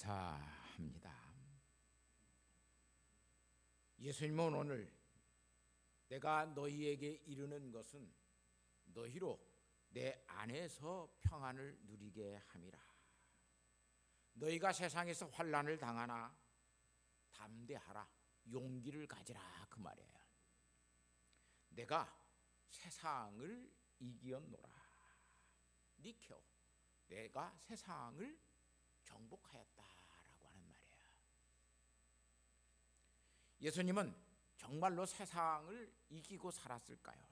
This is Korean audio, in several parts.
감사합니다. 예수님은 오늘 내가 너희에게 이르는 것은 너희로 내 안에서 평안을 누리게 함이라. 너희가 세상에서 환난을 당하나 담대하라, 용기를 가지라, 그 말이에요. 내가 세상을 이기었노라. 니케오, 내가 세상을 정복하였다라고 하는 말이에요. 예수님은 정말로 세상을 이기고 살았을까요?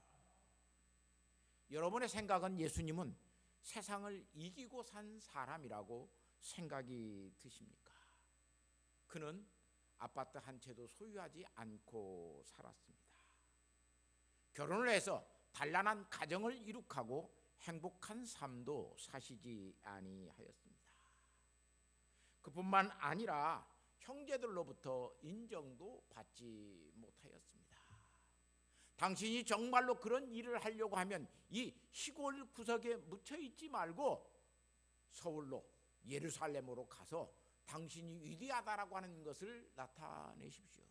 여러분의 생각은 예수님은 세상을 이기고 산 사람이라고 생각이 드십니까? 그는 아파트 한 채도 소유하지 않고 살았습니다. 결혼을 해서 단란한 가정을 이룩하고 행복한 삶도 사시지 아니하였습니다. 그뿐만 아니라 형제들로부터 인정도 받지 못하였습니다. 당신이 정말로 그런 일을 하려고 하면 이 시골 구석에 묻혀 있지 말고 서울로, 예루살렘으로 가서 당신이 위대하다라고 하는 것을 나타내십시오.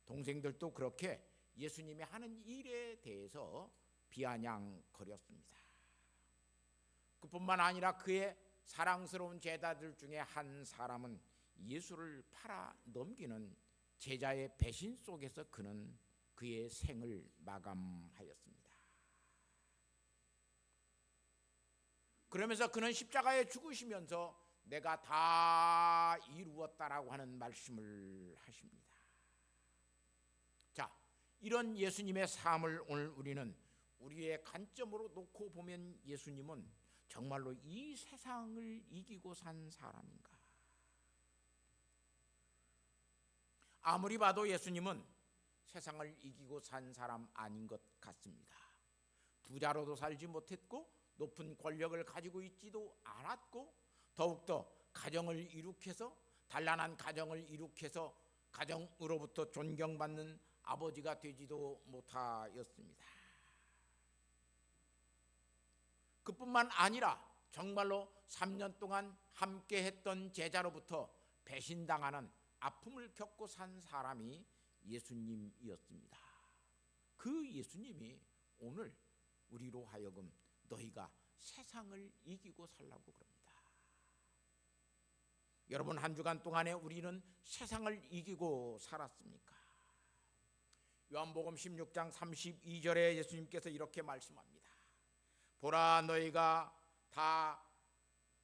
동생들도 그렇게 예수님이 하는 일에 대해서 비아냥거렸습니다. 그뿐만 아니라 그의 사랑스러운 제자들 중에 한 사람은 예수를 팔아 넘기는 제자의 배신 속에서 그는 그의 생을 마감하였습니다. 그러면서 그는 십자가에 죽으시면서 내가 다 이루었다라고 하는 말씀을 하십니다. 자, 이런 예수님의 삶을 오늘 우리는 우리의 관점으로 놓고 보면 예수님은 정말로 이 세상을 이기고 산 사람인가? 아무리 봐도 예수님은 세상을 이기고 산 사람 아닌 것 같습니다. 부자로도 살지 못했고 높은 권력을 가지고 있지도 않았고 더욱더 가정을 이룩해서 단란한 가정을 이룩해서 가정으로부터 존경받는 아버지가 되지도 못하였습니다. 그뿐만 아니라 정말로 3년 동안 함께 했던 제자로부터 배신당하는 아픔을 겪고 산 사람이 예수님이었습니다. 그 예수님이 오늘 우리로 하여금 너희가 세상을 이기고 살라고 그럽니다. 여러분, 한 주간 동안에 우리는 세상을 이기고 살았습니까? 요한복음 16장 32절에 예수님께서 이렇게 말씀합니다. 보라, 너희가 다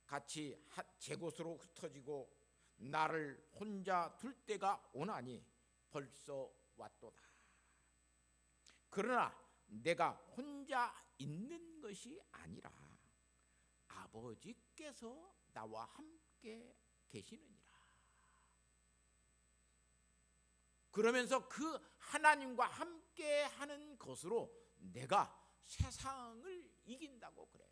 같이 제 곳으로 흩어지고 나를 혼자 둘 때가 오나니 벌써 왔도다. 그러나 내가 혼자 있는 것이 아니라 아버지께서 나와 함께 계시느니라. 그러면서 그 하나님과 함께 하는 것으로 내가 세상을 이긴다고 그래요.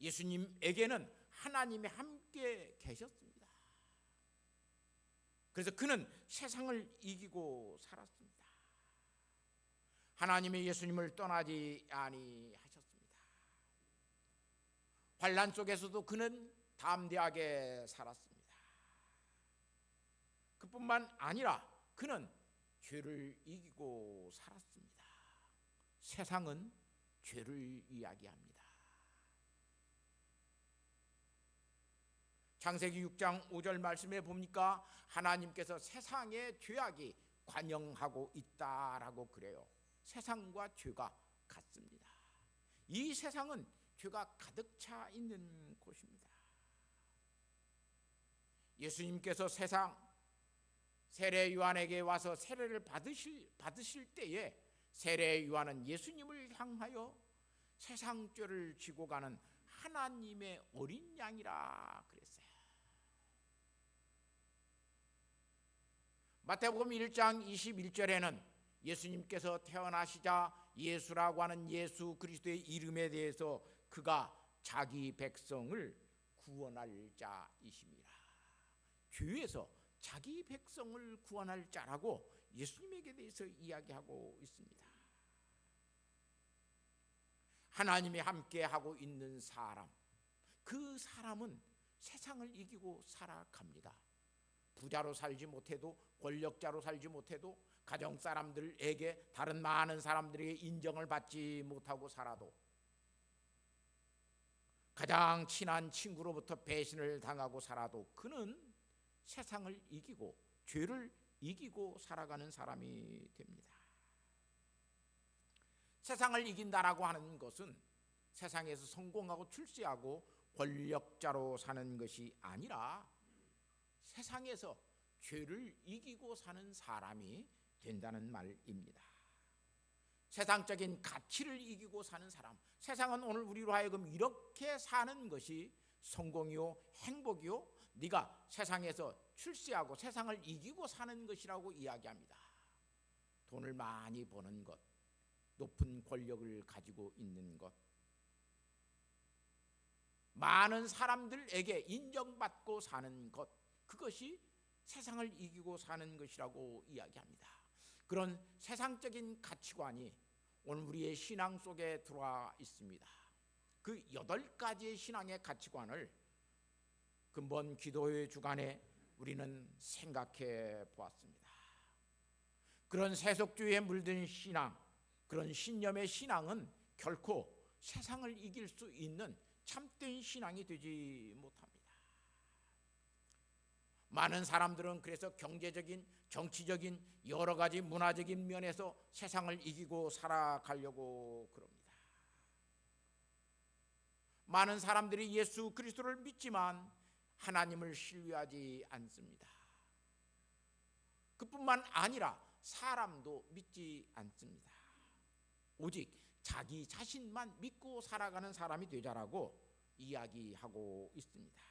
예수님에게는 하나님이 함께 계셨습니다. 그래서 그는 세상을 이기고 살았습니다. 하나님의 예수님을 떠나지 아니하셨습니다. 환난 속에서도 그는 담대하게 살았습니다. 그뿐만 아니라 그는 죄를 이기고 살았습니다. 세상은 죄를 이야기합니다. 창세기 6장 5절 말씀에 보니까 하나님께서 세상의 죄악이 관영하고 있다라고 그래요. 세상과 죄가 같습니다. 이 세상은 죄가 가득 차 있는 곳입니다. 예수님께서 세상 세례 요한에게 와서 세례를 받으실 때에 세례 요한은 예수님을 향하여 세상 죄를 지고 가는 하나님의 어린 양이라 그랬어요. 마태복음 1장 21절에는 예수님께서 태어나시자 예수라고 하는 예수 그리스도의 이름에 대해서 그가 자기 백성을 구원할 자이심이라. 죄에서 자기 백성을 구원할 자라고 예수님에게 대해서 이야기하고 있습니다. 하나님이 함께하고 있는 사람, 그 사람은 세상을 이기고 살아갑니다. 부자로 살지 못해도, 권력자로 살지 못해도, 가정 사람들에게, 다른 많은 사람들에게 인정을 받지 못하고 살아도, 가장 친한 친구로부터 배신을 당하고 살아도 그는 세상을 이기고 죄를 이기고 살아가는 사람이 됩니다. 세상을 이긴다라고 하는 것은 세상에서 성공하고 출세하고 권력자로 사는 것이 아니라 세상에서 죄를 이기고 사는 사람이 된다는 말입니다. 세상적인 가치를 이기고 사는 사람, 세상은 오늘 우리로 하여금 이렇게 사는 것이 성공이요 행복이요 네가 세상에서 출세하고 세상을 이기고 사는 것이라고 이야기합니다. 돈을 많이 버는 것, 높은 권력을 가지고 있는 것, 많은 사람들에게 인정받고 사는 것, 그것이 세상을 이기고 사는 것이라고 이야기합니다. 그런 세상적인 가치관이 오늘 우리의 신앙 속에 들어와 있습니다. 그 8가지의 신앙의 가치관을 근본 기도회 주간에 우리는 생각해 보았습니다. 그런 세속주의에 물든 신앙, 그런 신념의 신앙은 결코 세상을 이길 수 있는 참된 신앙이 되지 못합니다. 많은 사람들은 그래서 경제적인, 정치적인, 여러 가지 문화적인 면에서 세상을 이기고 살아가려고 그럽니다. 많은 사람들이 예수 그리스도를 믿지만 하나님을 신뢰하지 않습니다. 그뿐만 아니라 사람도 믿지 않습니다. 오직 자기 자신만 믿고 살아가는 사람이 되자라고 이야기하고 있습니다.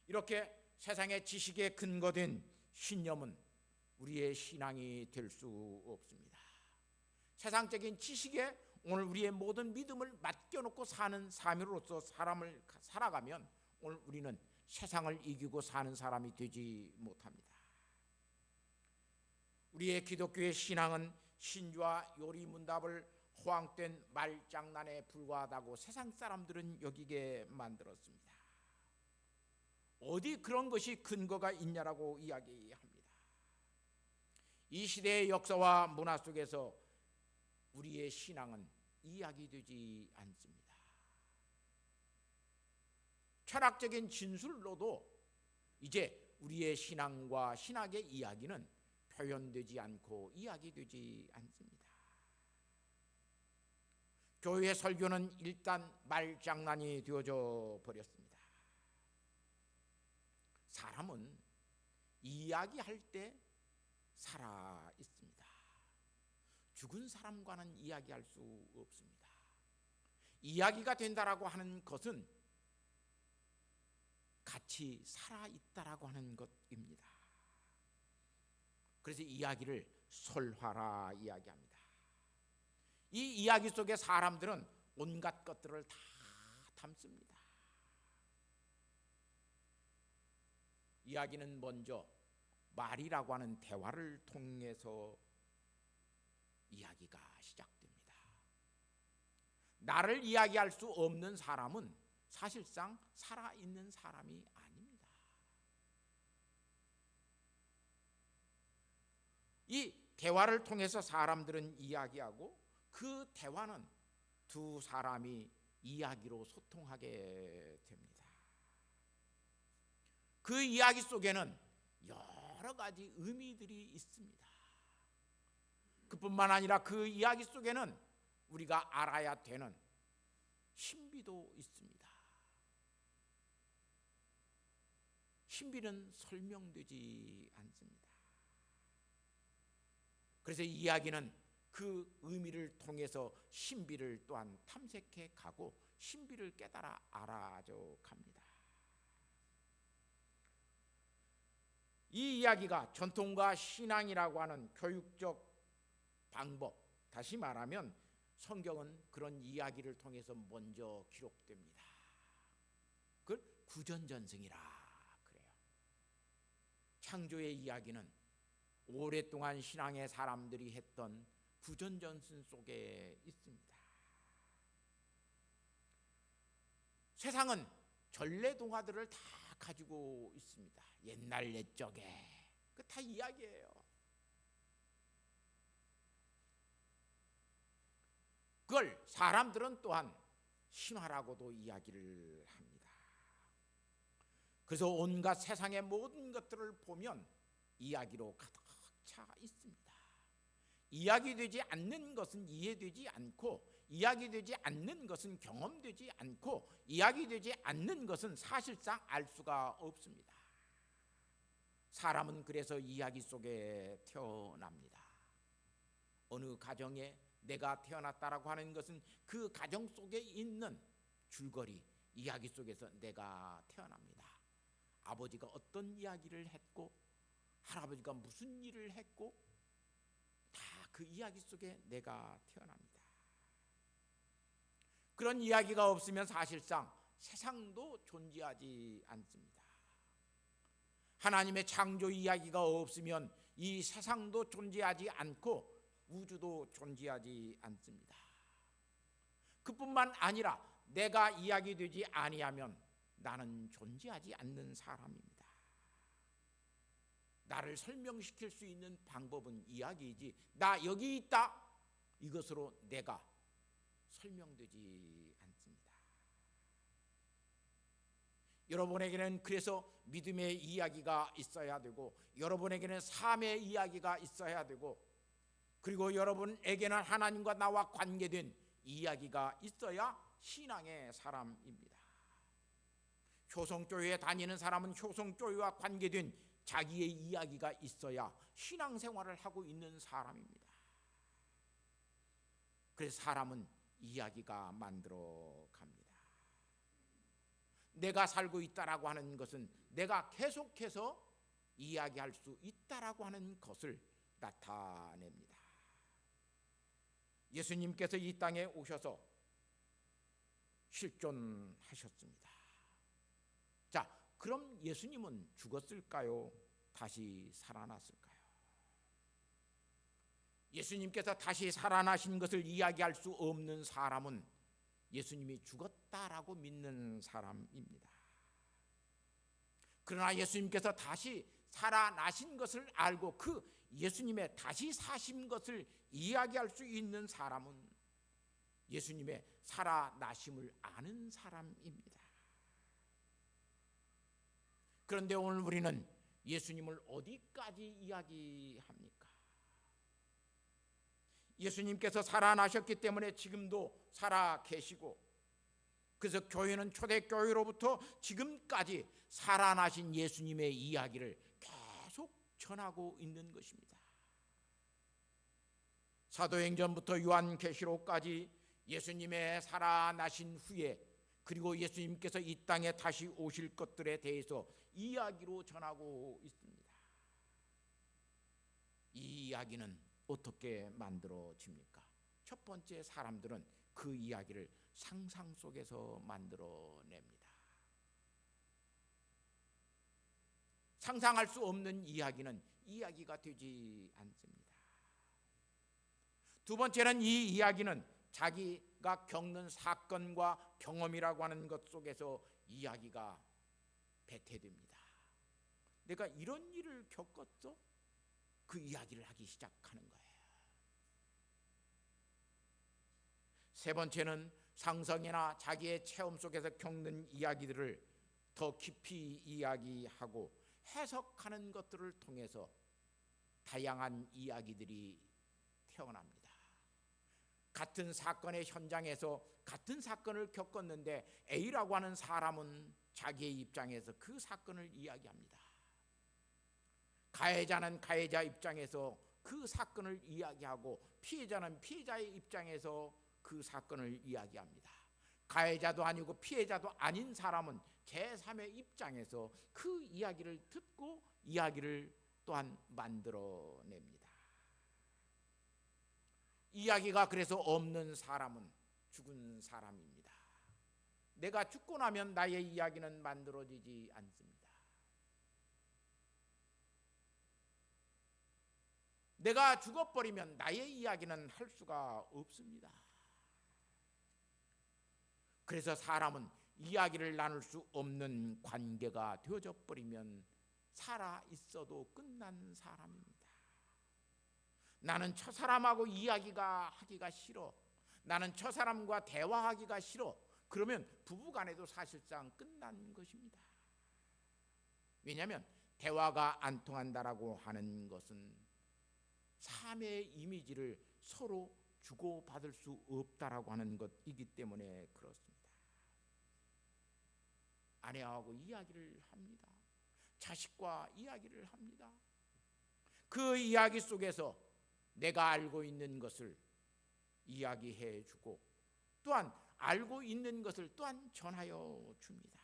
이렇게 세상의 지식에 근거된 신념은 우리의 신앙이 될 수 없습니다. 세상적인 지식에 오늘 우리의 모든 믿음을 맡겨놓고 사는 삶으로서 사람을 살아가면 오늘 우리는 세상을 이기고 사는 사람이 되지 못합니다. 우리의 기독교의 신앙은 신주와 요리문답을 허황된 말장난에 불과하다고 세상 사람들은 여기게 만들었습니다. 어디 그런 것이 근거가 있냐라고 이야기합니다. 이 시대의 역사와 문화 속에서 우리의 신앙은 이야기되지 않습니다. 철학적인 진술로도 이제 우리의 신앙과 신학의 이야기는 표현되지 않고 이야기되지 않습니다. 교회 설교는 일단 말장난이 되어져 버렸습니다. 사람은 이야기할 때 살아 있습니다. 죽은 사람과는 이야기할 수 없습니다. 이야기가 된다라고 하는 것은 같이 살아 있다라고 하는 것입니다. 그래서 이야기를 설화라 이야기합니다. 이 이야기 속에 사람들은 온갖 것들을 다 담습니다. 이야기는 먼저 말이라고 하는 대화를 통해서 이야기가 시작됩니다. 나를 이야기할 수 없는 사람은 사실상 살아있는 사람이 아닙니다. 이 대화를 통해서 사람들은 이야기하고 그 대화는 두 사람이 이야기로 소통하게 됩니다. 그 이야기 속에는 여러 가지 의미들이 있습니다. 그뿐만 아니라 그 이야기 속에는 우리가 알아야 되는 신비도 있습니다. 신비는 설명되지 않습니다. 그래서 이야기는 그 의미를 통해서 신비를 또한 탐색해 가고 신비를 깨달아 알아져 갑니다. 이 이야기가 전통과 신앙이라고 하는 교육적 방법, 다시 말하면 성경은 그런 이야기를 통해서 먼저 기록됩니다. 그걸 구전전승이라 그래요. 창조의 이야기는 오랫동안 신앙의 사람들이 했던 구전전승 속에 있습니다. 세상은 전래 동화들을 다 가지고 있습니다. 옛날 옛적에 그 다 이야기예요. 그걸 사람들은 또한 신화라고도 이야기를 합니다. 그래서 온갖 세상의 모든 것들을 보면 이야기로 가득 차 있습니다. 이야기되지 않는 것은 이해되지 않고, 이야기되지 않는 것은 경험되지 않고, 이야기되지 않는 것은 사실상 알 수가 없습니다. 사람은 그래서 이야기 속에 태어납니다. 어느 가정에 내가 태어났다라고 하는 것은 그 가정 속에 있는 줄거리, 이야기 속에서 내가 태어납니다. 아버지가 어떤 이야기를 했고, 할아버지가 무슨 일을 했고, 다 그 이야기 속에 내가 태어납니다. 그런 이야기가 없으면 사실상 세상도 존재하지 않습니다. 하나님의 창조 이야기가 없으면 이 세상도 존재하지 않고 우주도 존재하지 않습니다. 그뿐만 아니라 내가 이야기되지 아니하면 나는 존재하지 않는 사람입니다. 나를 설명시킬 수 있는 방법은 이야기이지, 나 여기 있다, 이것으로 내가 설명되지 않습니다. 여러분에게는 그래서 믿음의 이야기가 있어야 되고, 여러분에게는 삶의 이야기가 있어야 되고, 그리고 여러분에게는 하나님과 나와 관계된 이야기가 있어야 신앙의 사람입니다. 효성교회에 다니는 사람은 효성교회와 관계된 자기의 이야기가 있어야 신앙생활을 하고 있는 사람입니다. 그래서 사람은 이야기가 만들어 갑니다. 내가 살고 있다라고 하는 것은 내가 계속해서 이야기할 수 있다라고 하는 것을 나타냅니다. 예수님께서 이 땅에 오셔서 실존하셨습니다. 자, 그럼 예수님은 죽었을까요? 다시 살아났을까요? 예수님께서 다시 살아나신 것을 이야기할 수 없는 사람은 예수님이 죽었다라고 믿는 사람입니다. 그러나 예수님께서 다시 살아나신 것을 알고 그 예수님의 다시 사신 것을 이야기할 수 있는 사람은 예수님의 살아나심을 아는 사람입니다. 그런데 오늘 우리는 예수님을 어디까지 이야기합니까? 예수님께서 살아나셨기 때문에 지금도 살아 계시고, 그래서 교회는 초대교회로부터 지금까지 살아나신 예수님의 이야기를 계속 전하고 있는 것입니다. 사도행전부터 요한계시록까지 예수님의 살아나신 후에, 그리고 예수님께서 이 땅에 다시 오실 것들에 대해서 이야기로 전하고 있습니다. 이 이야기는 어떻게 만들어집니까? 첫 번째, 사람들은 그 이야기를 상상 속에서 만들어냅니다. 상상할 수 없는 이야기는 이야기가 되지 않습니다. 두 번째는 이 이야기는 자기가 겪는 사건과 경험이라고 하는 것 속에서 이야기가 배태됩니다. 내가 이런 일을 겪었어? 그 이야기를 하기 시작하는 거예요. 세 번째는 상상이나 자기의 체험 속에서 겪는 이야기들을 더 깊이 이야기하고 해석하는 것들을 통해서 다양한 이야기들이 태어납니다. 같은 사건의 현장에서 같은 사건을 겪었는데 A라고 하는 사람은 자기의 입장에서 그 사건을 이야기합니다. 가해자는 가해자 입장에서 그 사건을 이야기하고, 피해자는 피해자의 입장에서 그 사건을 이야기합니다. 가해자도 아니고 피해자도 아닌 사람은 제3의 입장에서 그 이야기를 듣고 이야기를 또한 만들어냅니다. 이야기가 그래서 없는 사람은 죽은 사람입니다. 내가 죽고 나면 나의 이야기는 만들어지지 않습니다. 내가 죽어버리면 나의 이야기는 할 수가 없습니다. 그래서 사람은 이야기를 나눌 수 없는 관계가 되어져 버리면 살아 있어도 끝난 사람입니다. 나는 저 사람하고 이야기가 하기가 싫어. 나는 저 사람과 대화하기가 싫어. 그러면 부부간에도 사실상 끝난 것입니다. 왜냐하면 대화가 안 통한다라고 하는 것은 삶의 이미지를 서로 주고받을 수 없다라고 하는 것이기 때문에 그렇습니다. 아내하고 이야기를 합니다. 자식과 이야기를 합니다. 그 이야기 속에서 내가 알고 있는 것을 이야기해 주고 또한 알고 있는 것을 또한 전하여 줍니다.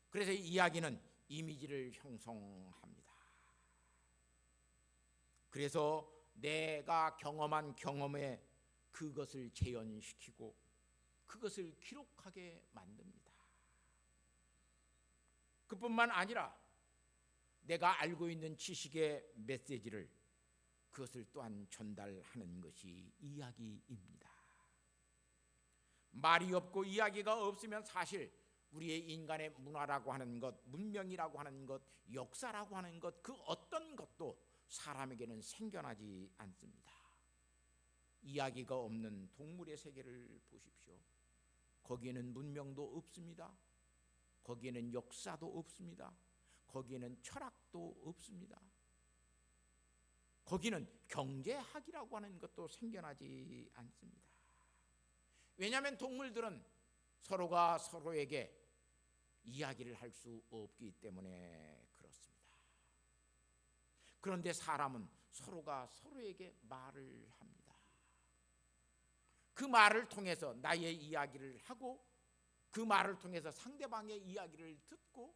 그래서 이야기는 이미지를 형성합니다. 그래서 내가 경험한 경험에 그것을 재현시키고 그것을 기록하게 만듭니다. 그뿐만 아니라 내가 알고 있는 지식의 메시지를 그것을 또한 전달하는 것이 이야기입니다. 말이 없고 이야기가 없으면 사실 우리의 인간의 문화라고 하는 것, 문명이라고 하는 것, 역사라고 하는 것, 그 어떤 것도 사람에게는 생겨나지 않습니다. 이야기가 없는 동물의 세계를 보십시오. 거기에는 문명도 없습니다. 거기에는 역사도 없습니다. 거기에는 철학도 없습니다. 거기는 경제학이라고 하는 것도 생겨나지 않습니다. 왜냐하면 동물들은 서로가 서로에게 이야기를 할 수 없기 때문에 그렇습니다. 그런데 사람은 서로가 서로에게 말을 합니다. 그 말을 통해서 나의 이야기를 하고 그 말을 통해서 상대방의 이야기를 듣고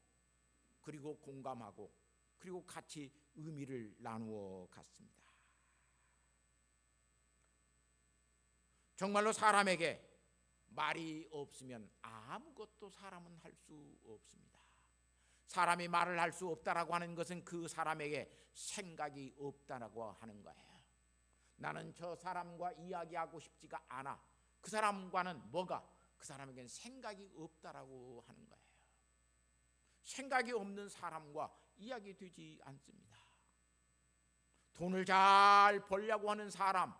그리고 공감하고 그리고 같이 의미를 나누어 갔습니다. 정말로 사람에게 말이 없으면 아무것도 사람은 할 수 없습니다. 사람이 말을 할 수 없다라고 하는 것은 그 사람에게 생각이 없다라고 하는 거예요. 나는 저 사람과 이야기하고 싶지가 않아. 그 사람과는 뭐가? 그 사람에게는 생각이 없다라고 하는 거예요. 생각이 없는 사람과 이야기되지 않습니다. 돈을 잘 벌려고 하는 사람,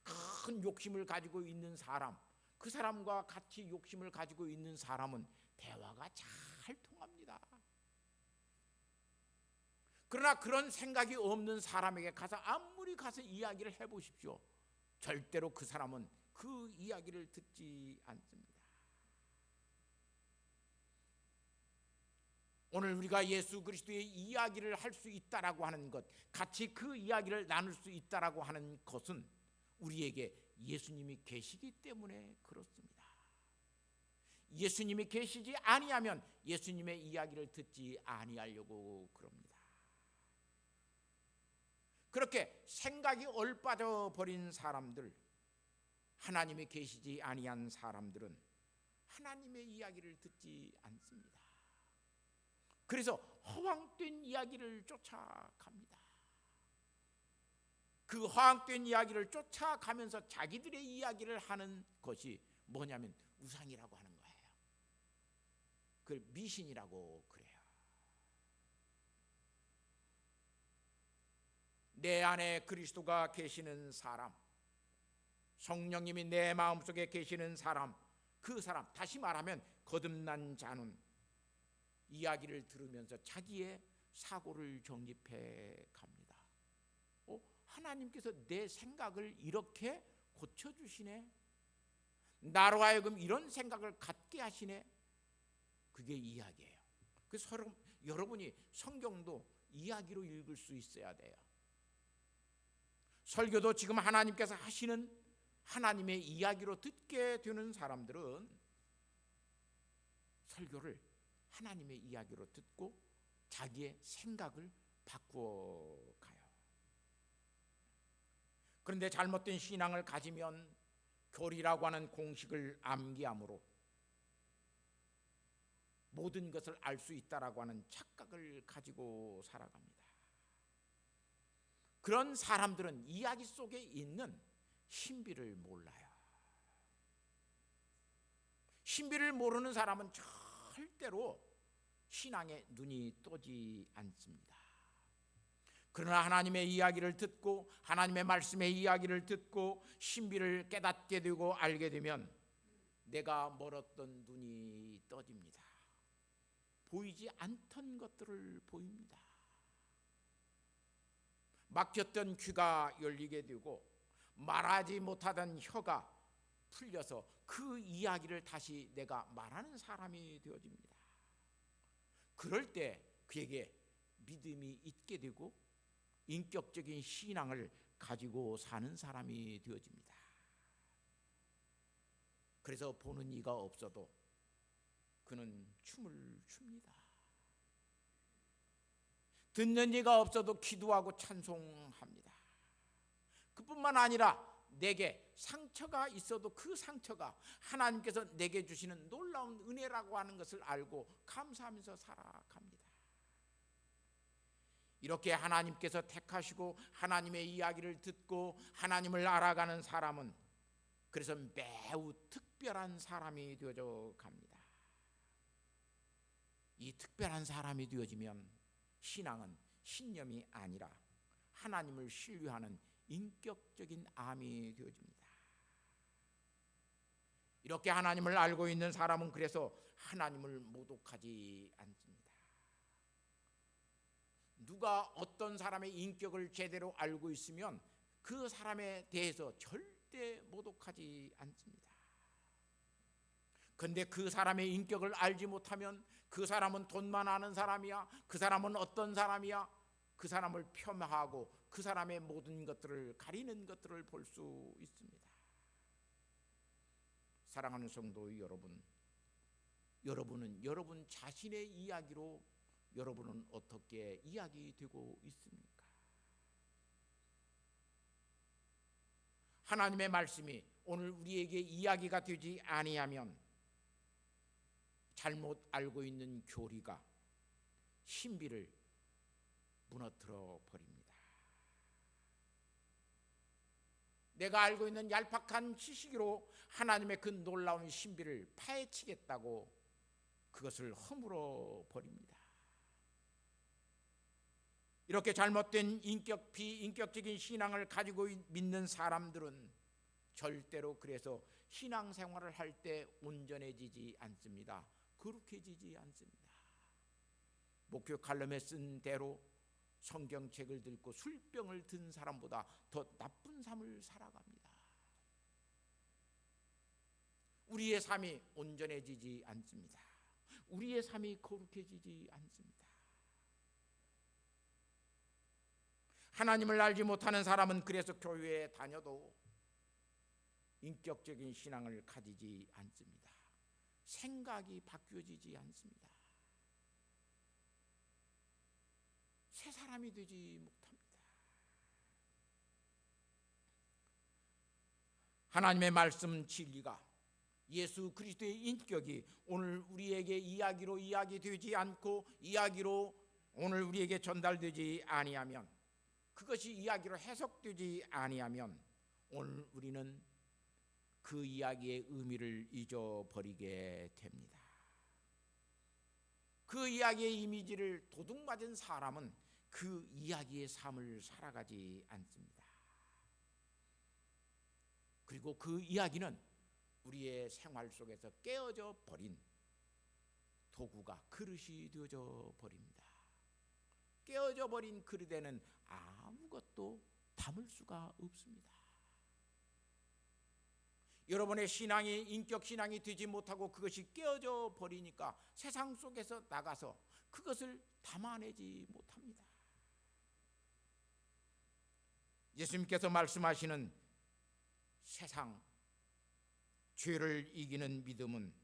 큰 욕심을 가지고 있는 사람, 그 사람과 같이 욕심을 가지고 있는 사람은 대화가 잘 통합니다. 그러나 그런 생각이 없는 사람에게 가서 아무리 가서 이야기를 해보십시오. 절대로 그 사람은 그 이야기를 듣지 않습니다. 오늘 우리가 예수 그리스도의 이야기를 할 수 있다라고 하는 것, 같이 그 이야기를 나눌 수 있다라고 하는 것은 우리에게 예수님이 계시기 때문에 그렇습니다. 예수님이 계시지 아니하면 예수님의 이야기를 듣지 아니하려고 그럽니다. 그렇게 생각이 얼빠져 버린 사람들, 하나님이 계시지 아니한 사람들은 하나님의 이야기를 듣지 않습니다. 그래서 허황된 이야기를 쫓아갑니다. 그 허황된 이야기를 쫓아가면서 자기들의 이야기를 하는 것이 뭐냐면 우상이라고 하는 거예요. 그걸 미신이라고 그래요. 내 안에 그리스도가 계시는 사람, 성령님이 내 마음속에 계시는 사람, 그 사람, 다시 말하면 거듭난 자는 이야기를 들으면서 자기의 사고를 정립해 갑니다. 하나님께서 내 생각을 이렇게 고쳐주시네. 나로 하여금 이런 생각을 갖게 하시네. 그게 이야기예요. 그래서 여러분이 성경도 이야기로 읽을 수 있어야 돼요. 설교도 지금 하나님께서 하시는 하나님의 이야기로 듣게 되는 사람들은 설교를 하나님의 이야기로 듣고 자기의 생각을 바꾸어 가요. 그런데 잘못된 신앙을 가지면 교리라고 하는 공식을 암기함으로 모든 것을 알 수 있다라고 하는 착각을 가지고 살아갑니다. 그런 사람들은 이야기 속에 있는 신비를 몰라요. 신비를 모르는 사람은 절대로 신앙의 눈이 뜨지 않습니다. 그러나 하나님의 이야기를 듣고 하나님의 말씀의 이야기를 듣고 신비를 깨닫게 되고 알게 되면 내가 멀었던 눈이 떠집니다. 보이지 않던 것들을 보입니다. 막혔던 귀가 열리게 되고 말하지 못하던 혀가 풀려서 그 이야기를 다시 내가 말하는 사람이 되어집니다. 그럴 때 그에게 믿음이 있게 되고 인격적인 신앙을 가지고 사는 사람이 되어집니다. 그래서 보는 이가 없어도 그는 춤을 춥니다. 듣는 이가 없어도 기도하고 찬송합니다. 그뿐만 아니라 내게 상처가 있어도 그 상처가 하나님께서 내게 주시는 놀라운 은혜라고 하는 것을 알고 감사하면서 살아갑니다. 이렇게 하나님께서 택하시고 하나님의 이야기를 듣고 하나님을 알아가는 사람은 그래서 매우 특별한 사람이 되어져 갑니다. 이 특별한 사람이 되어지면 신앙은 신념이 아니라 하나님을 신뢰하는 인격적인 암이 되어집니다. 이렇게 하나님을 알고 있는 사람은 그래서 하나님을 모독하지 않습니다. 누가 어떤 사람의 인격을 제대로 알고 있으면 그 사람에 대해서 절대 모독하지 않습니다. 그런데 그 사람의 인격을 알지 못하면 그 사람은 돈만 아는 사람이야, 그 사람은 어떤 사람이야, 그 사람을 폄하하고 그 사람의 모든 것들을 가리는 것들을 볼 수 있습니다. 사랑하는 성도 여러분, 여러분은 여러분 자신의 이야기로 여러분은 어떻게 이야기되고 있습니까? 하나님의 말씀이 오늘 우리에게 이야기가 되지 아니하면 잘못 알고 있는 교리가 신비를 무너뜨려 버립니다. 내가 알고 있는 얄팍한 지식으로 하나님의 그 놀라운 신비를 파헤치겠다고 그것을 허물어 버립니다. 이렇게 잘못된 비인격적인 신앙을 가지고 믿는 사람들은 절대로 그래서 신앙생활을 할 때 온전해지지 않습니다. 거룩해지지 않습니다. 목표 칼럼에 쓴 대로 성경책을 들고 술병을 든 사람보다 더 나쁜 삶을 살아갑니다. 우리의 삶이 온전해지지 않습니다. 우리의 삶이 거룩해지지 않습니다. 하나님을 알지 못하는 사람은 그래서 교회에 다녀도 인격적인 신앙을 가지지 않습니다. 생각이 바뀌어지지 않습니다. 새 사람이 되지 못합니다. 하나님의 말씀 진리가 예수 그리스도의 인격이 오늘 우리에게 이야기로 이야기되지 않고 이야기로 오늘 우리에게 전달되지 아니하면 그것이 이야기로 해석되지 아니하면 오늘 우리는 그 이야기의 의미를 잊어버리게 됩니다. 그 이야기의 이미지를 도둑맞은 사람은 그 이야기의 삶을 살아가지 않습니다. 그리고 그 이야기는 우리의 생활 속에서 깨어져 버린 도구가 그릇이 되어져 버립니다. 깨어져 버린 그릇에는 아무것도 담을 수가 없습니다. 여러분의 신앙이 인격 신앙이 되지 못하고 그것이 깨어져 버리니까 세상 속에서 나가서 그것을 담아내지 못합니다. 예수님께서 말씀하시는 세상 죄를 이기는 믿음은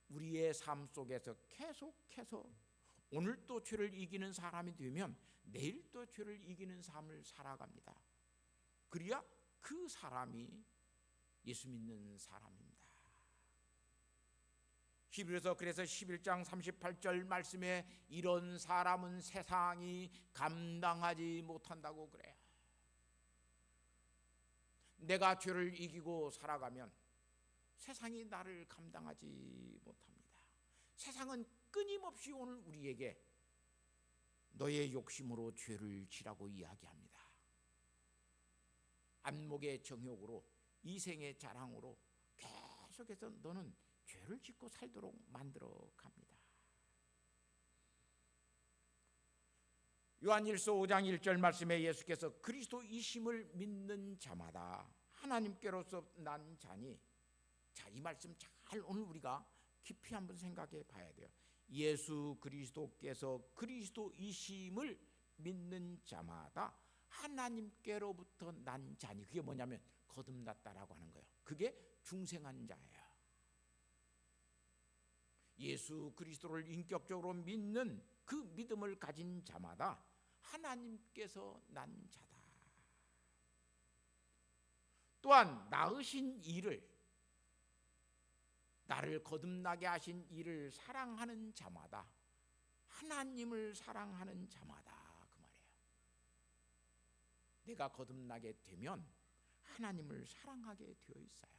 우리의 삶 속에서 계속해서 오늘 또 죄를 이기는 사람이 되면 내일 또 죄를 이기는 삶을 살아갑니다. 그래야 그 사람이 예수 믿는 사람입니다. 히브리서 그래서 11장 38절 말씀에 이런 사람은 세상이 감당하지 못한다고 그래요. 내가 죄를 이기고 살아가면 세상이 나를 감당하지 못합니다. 세상은 끊임없이 오늘 우리에게 너의 욕심으로 죄를 지라고 이야기합니다. 안목의 정욕으로, 이생의 자랑으로 계속해서 너는 죄를 짓고 살도록 만들어 갑니다. 요한일서 5장 1절 말씀에 예수께서 그리스도이심을 믿는 자마다 하나님께로서 난 자니, 자, 이 말씀 잘 오늘 우리가 깊이 한번 생각해 봐야 돼요. 예수 그리스도께서 그리스도이심을 믿는 자마다 하나님께로부터 난 자니, 그게 뭐냐면 거듭났다라고 하는 거예요. 그게 중생한 자예요. 예수 그리스도를 인격적으로 믿는 그 믿음을 가진 자마다 하나님께서 난 자다. 또한 낳으신 이를, 나를 거듭나게 하신 이를 사랑하는 자마다 하나님을 사랑하는 자마다, 그 말이에요. 내가 거듭나게 되면 하나님을 사랑하게 되어 있어요.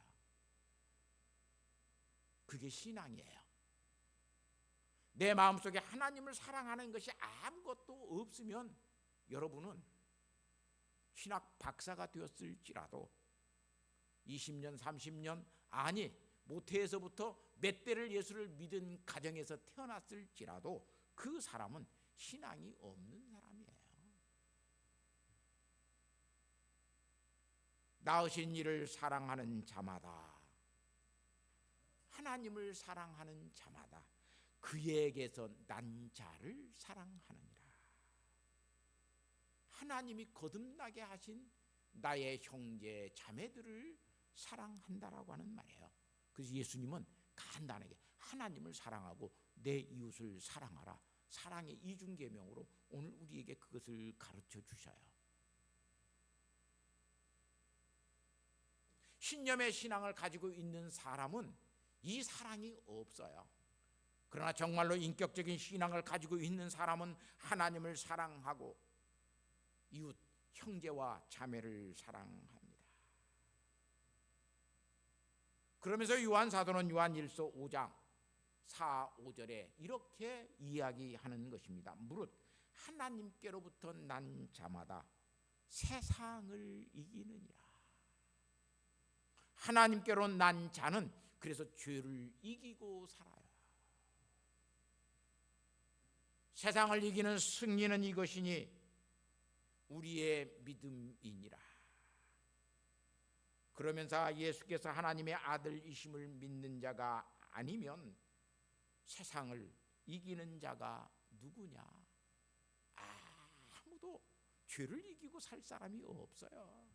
그게 신앙이에요. 내 마음속에 하나님을 사랑하는 것이 아무것도 없으면 여러분은 신학 박사가 되었을지라도 20년, 30년, 아니 모태에서부터 몇 대를 예수를 믿은 가정에서 태어났을지라도 그 사람은 신앙이 없는 사람이에요. 낳으신 이를 사랑하는 자마다, 하나님을 사랑하는 자마다 그에게서 난 자를 사랑하느니라. 하나님이 거듭나게 하신 나의 형제 자매들을 사랑한다라고 하는 말이에요. 그래서 예수님은 간단하게 하나님을 사랑하고 내 이웃을 사랑하라, 사랑의 이중계명으로 오늘 우리에게 그것을 가르쳐 주셔요. 신념의 신앙을 가지고 있는 사람은 이 사랑이 없어요. 그러나 정말로 인격적인 신앙을 가지고 있는 사람은 하나님을 사랑하고 이웃, 형제와 자매를 사랑합니다. 그러면서 요한 사도는 요한일서 5장 4, 5절에 이렇게 이야기하는 것입니다. 무릇 하나님께로부터 난 자마다 세상을 이기느니라. 하나님께로 난 자는 그래서 죄를 이기고 살아요. 세상을 이기는 승리는 이것이니 우리의 믿음이니라. 그러면서 예수께서 하나님의 아들이심을 믿는 자가 아니면 세상을 이기는 자가 누구냐? 아무도 죄를 이기고 살 사람이 없어요.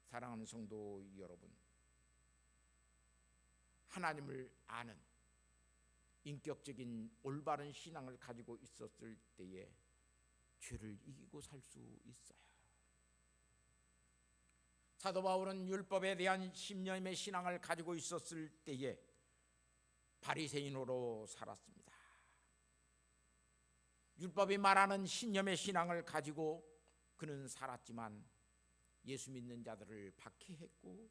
사랑하는 성도 여러분, 하나님을 아는 인격적인 올바른 신앙을 가지고 있었을 때에 죄를 이기고 살 수 있어요. 사도 바울은 율법에 대한 신념의 신앙을 가지고 있었을 때에 바리새인으로 살았습니다. 율법이 말하는 신념의 신앙을 가지고 그는 살았지만 예수 믿는 자들을 박해했고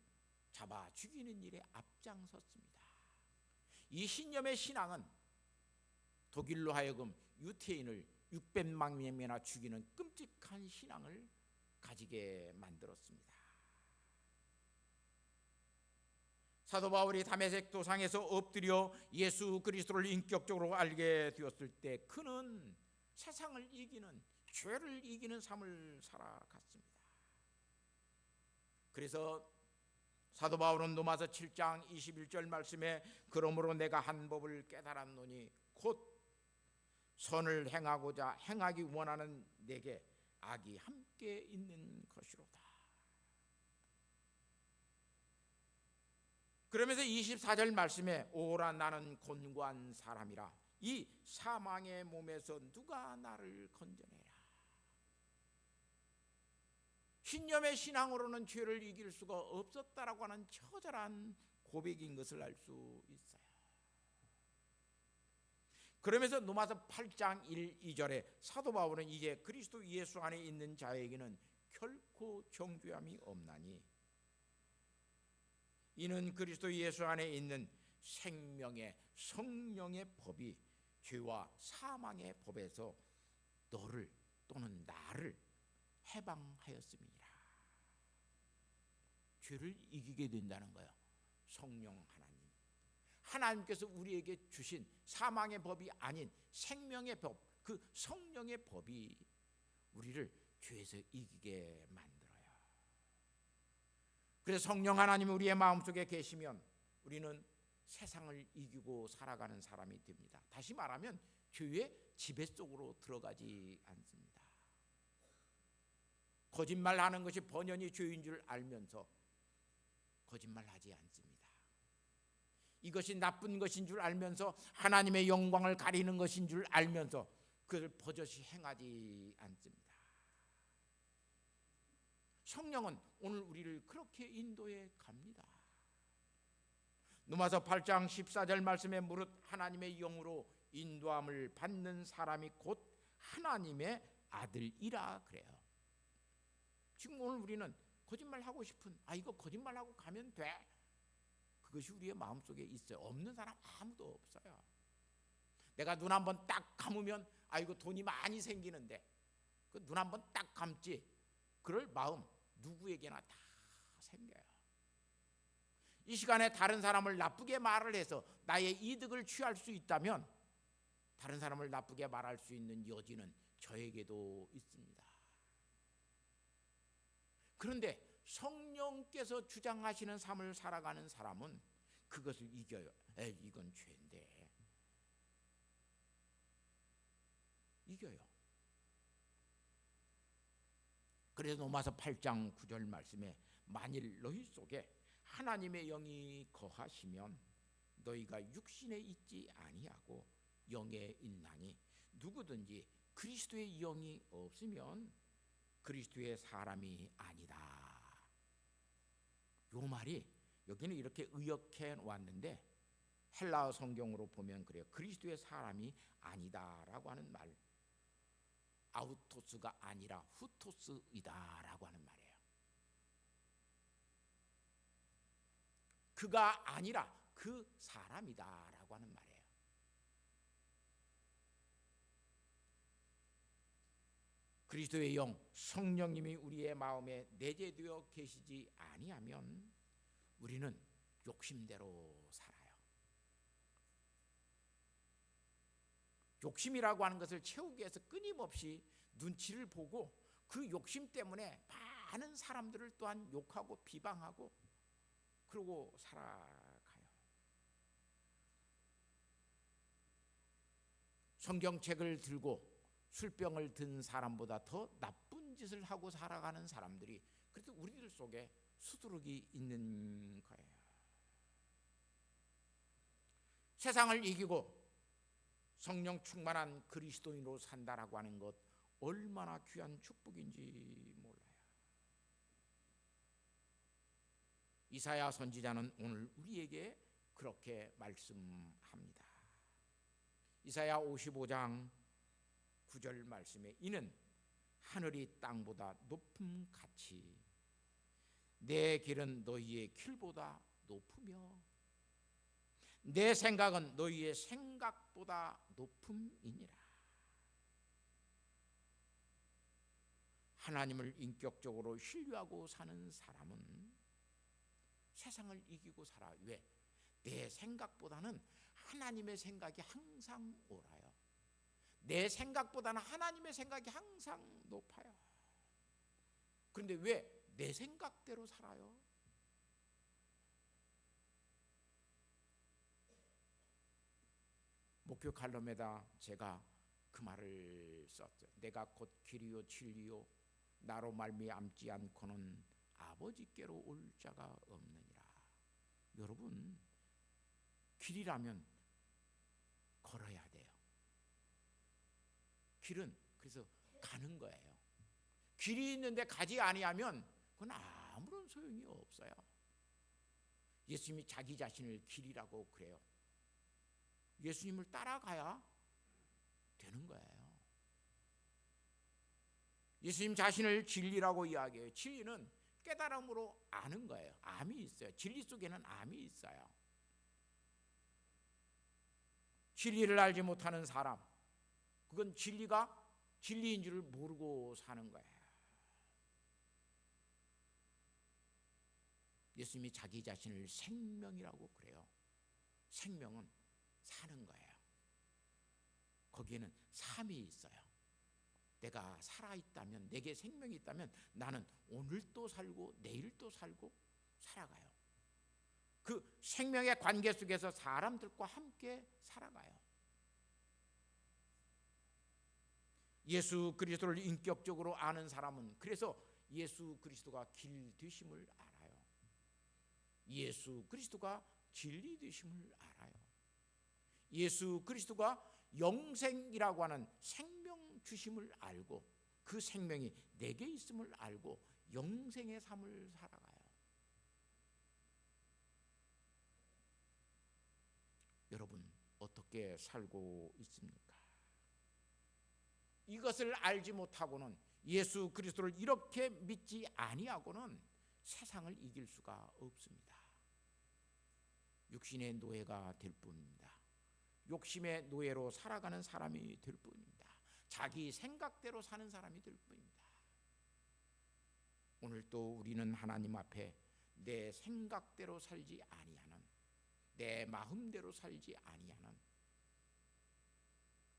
잡아 죽이는 일에 앞장섰습니다. 이 신념의 신앙은 독일로 하여금 유태인을 600만 명이나 죽이는 끔찍한 신앙을 가지게 만들었습니다. 사도 바울이 다메섹 도상에서 엎드려 예수 그리스도를 인격적으로 알게 되었을 때 그는 세상을 이기는, 죄를 이기는 삶을 살아갔습니다. 그래서 사도 바울은 로마서 7장 21절 말씀에 그러므로 내가 한 법을 깨달았노니 곧 선을 행하고자 행하기 원하는 내게 악이 함께 있는 것이로다. 그러면서 24절 말씀에 오라 나는 곤고한 사람이라 이 사망의 몸에서 누가 나를 건져내라. 신념의 신앙으로는 죄를 이길 수가 없었다라고 하는 처절한 고백인 것을 알 수 있어요. 그러면서 로마서 8장 1, 2절에 사도 바울은 이제 그리스도 예수 안에 있는 자에게는 결코 정죄함이 없나니 이는 그리스도 예수 안에 있는 생명의 성령의 법이 죄와 사망의 법에서 너를 또는 나를 해방하였습니다. 죄를 이기게 된다는 거예요. 성령 하나님께서 우리에게 주신 사망의 법이 아닌 생명의 법, 그 성령의 법이 우리를 죄에서 이기게 만들어요. 그래서 성령 하나님이 우리의 마음속에 계시면 우리는 세상을 이기고 살아가는 사람이 됩니다. 다시 말하면 죄의 지배 속으로 들어가지 않습니다. 거짓말하는 것이 번연히 죄인 줄 알면서 거짓말하지 않습니다. 이것이 나쁜 것인 줄 알면서 하나님의 영광을 가리는 것인 줄 알면서 그것을 버젓이 행하지 않습니다. 성령은 오늘 우리를 그렇게 인도해 갑니다. 로마서 8장 14절 말씀에 무릇 하나님의 영으로 인도함을 받는 사람이 곧 하나님의 아들이라 그래요. 지금 오늘 우리는 거짓말하고 싶은 이거 거짓말하고 가면 돼, 그것이 우리의 마음속에 있어요. 없는 사람 아무도 없어요. 내가 눈 한번 딱 감으면 이거 돈이 많이 생기는데 그 눈 한번 딱 감지, 그럴 마음 누구에게나 다 생겨요. 이 시간에 다른 사람을 나쁘게 말을 해서 나의 이득을 취할 수 있다면 다른 사람을 나쁘게 말할 수 있는 여지는 저에게도 있습니다. 그런데 성령께서 주장하시는 삶을 살아가는 사람은 그것을 이겨요. 이건 죄인데 이겨요. 그래서 로마서 8장 9절 말씀에 만일 너희 속에 하나님의 영이 거하시면 너희가 육신에 있지 아니하고 영에 있나니 누구든지 그리스도의 영이 없으면 그리스도의 사람이 아니다. 요 말이 여기는 이렇게 의역해 왔는데 헬라어 성경으로 보면 그래요. 그리스도의 사람이 아니다라고 하는 말, 아우토스가 아니라 후토스이다라고 하는 말이에요. 그가 아니라 그 사람이다라고 하는 말이에요. 그리스도의 영 성령님이 우리의 마음에 내재되어 계시지 아니하면 우리는 욕심대로 살아요. 욕심이라고 하는 것을 채우기 위해서 끊임없이 눈치를 보고 그 욕심 때문에 많은 사람들을 또한 욕하고 비방하고 그러고 살아가요. 성경책을 들고 술병을 든 사람보다 더 나쁜 짓을 하고 살아가는 사람들이 그래도 우리들 속에 수두룩이 있는 거예요. 세상을 이기고 성령 충만한 그리스도인으로 산다라고 하는 것 얼마나 귀한 축복인지 몰라요. 이사야 선지자는 오늘 우리에게 그렇게 말씀합니다. 이사야 55장 9절 말씀에 이는 하늘이 땅보다 높음 같이 내 길은 너희의 길보다 높으며 내 생각은 너희의 생각보다 높음이니라. 하나님을 인격적으로 신뢰하고 사는 사람은 세상을 이기고 살아. 왜? 내 생각보다는 하나님의 생각이 항상 옳아요. 내 생각보다는 하나님의 생각이 항상 높아요. 그런데 왜 내 생각대로 살아요? 목표 칼럼에다 제가 그 말을 썼어요. 내가 곧 길이요 진리요 나로 말미암지 않고는 아버지께로 올 자가 없느니라. 여러분, 길이라면 걸어야 돼요. 길은 그래서 가는 거예요. 길이 있는데 가지 아니하면 그건 아무런 소용이 없어요. 예수님이 자기 자신을 길이라고 그래요. 예수님을 따라가야 되는 거예요. 예수님 자신을 진리라고 이야기해요. 진리는 깨달음으로 아는 거예요. 암이 있어요. 진리 속에는 암이 있어요. 진리를 알지 못하는 사람, 그건 진리가 진리인 줄을 모르고 사는 거예요. 예수님이 자기 자신을 생명이라고 그래요. 생명은 사는 거예요. 거기에는 삶이 있어요. 내가 살아있다면, 내게 생명이 있다면 나는 오늘도 살고 내일도 살고 살아가요. 그 생명의 관계 속에서 사람들과 함께 살아가요. 예수 그리스도를 인격적으로 아는 사람은 그래서 예수 그리스도가 길 되심을 알아요. 예수 그리스도가 진리 되심을 알아요. 예수 그리스도가 영생이라고 하는 생명 주심을 알고 그 생명이 내게 있음을 알고 영생의 삶을 살아가요. 여러분 어떻게 살고 있습니까? 이것을 알지 못하고는 예수 그리스도를 이렇게 믿지 아니하고는 세상을 이길 수가 없습니다. 육신의 노예가 될 뿐입니다. 욕심의 노예로 살아가는 사람이 될 뿐입니다. 자기 생각대로 사는 사람이 될 뿐입니다. 오늘 또 우리는 하나님 앞에 내 생각대로 살지 아니하는, 내 마음대로 살지 아니하는,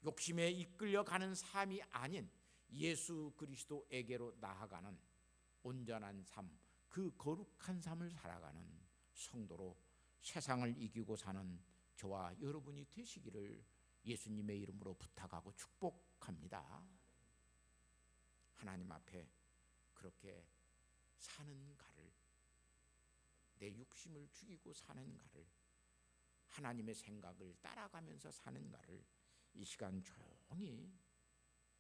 욕심에 이끌려가는 삶이 아닌 예수 그리스도에게로 나아가는 온전한 삶, 그 거룩한 삶을 살아가는 성도로 세상을 이기고 사는 저와 여러분이 되시기를 예수님의 이름으로 부탁하고 축복합니다. 하나님 앞에 그렇게 사는 가를, 내 욕심을 죽이고 사는 가를, 하나님의 생각을 따라가면서 사는 가를 이 시간 조용히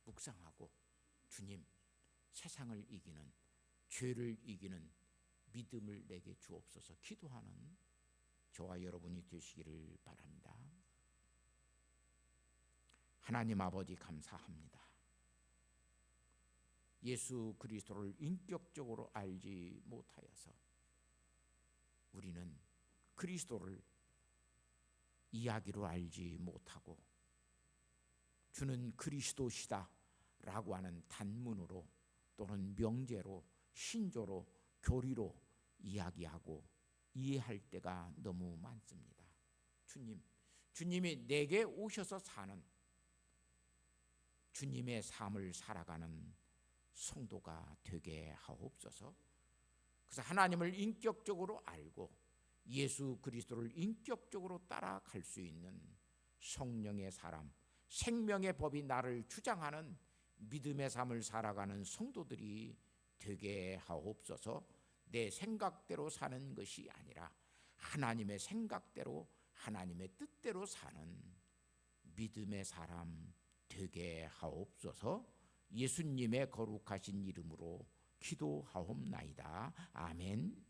묵상하고 주님, 세상을 이기는, 죄를 이기는 믿음을 내게 주옵소서 기도하는 저와 여러분이 되시기를 바랍니다. 하나님 아버지 감사합니다. 예수 그리스도를 인격적으로 알지 못하여서 우리는 그리스도를 이야기로 알지 못하고 주는 그리스도시다 라고 하는 단문으로 또는 명제로 신조로 교리로 이야기하고 이해할 때가 너무 많습니다. 주님이 내게 오셔서 사는 주님의 삶을 살아가는 성도가 되게 하옵소서. 그래서 하나님을 인격적으로 알고 예수 그리스도를 인격적으로 따라갈 수 있는 성령의 사람, 생명의 법이 나를 주장하는 믿음의 삶을 살아가는 성도들이 되게 하옵소서. 내 생각대로 사는 것이 아니라 하나님의 생각대로 하나님의 뜻대로 사는 믿음의 사람 되게 하옵소서. 예수님의 거룩하신 이름으로 기도하옵나이다. 아멘.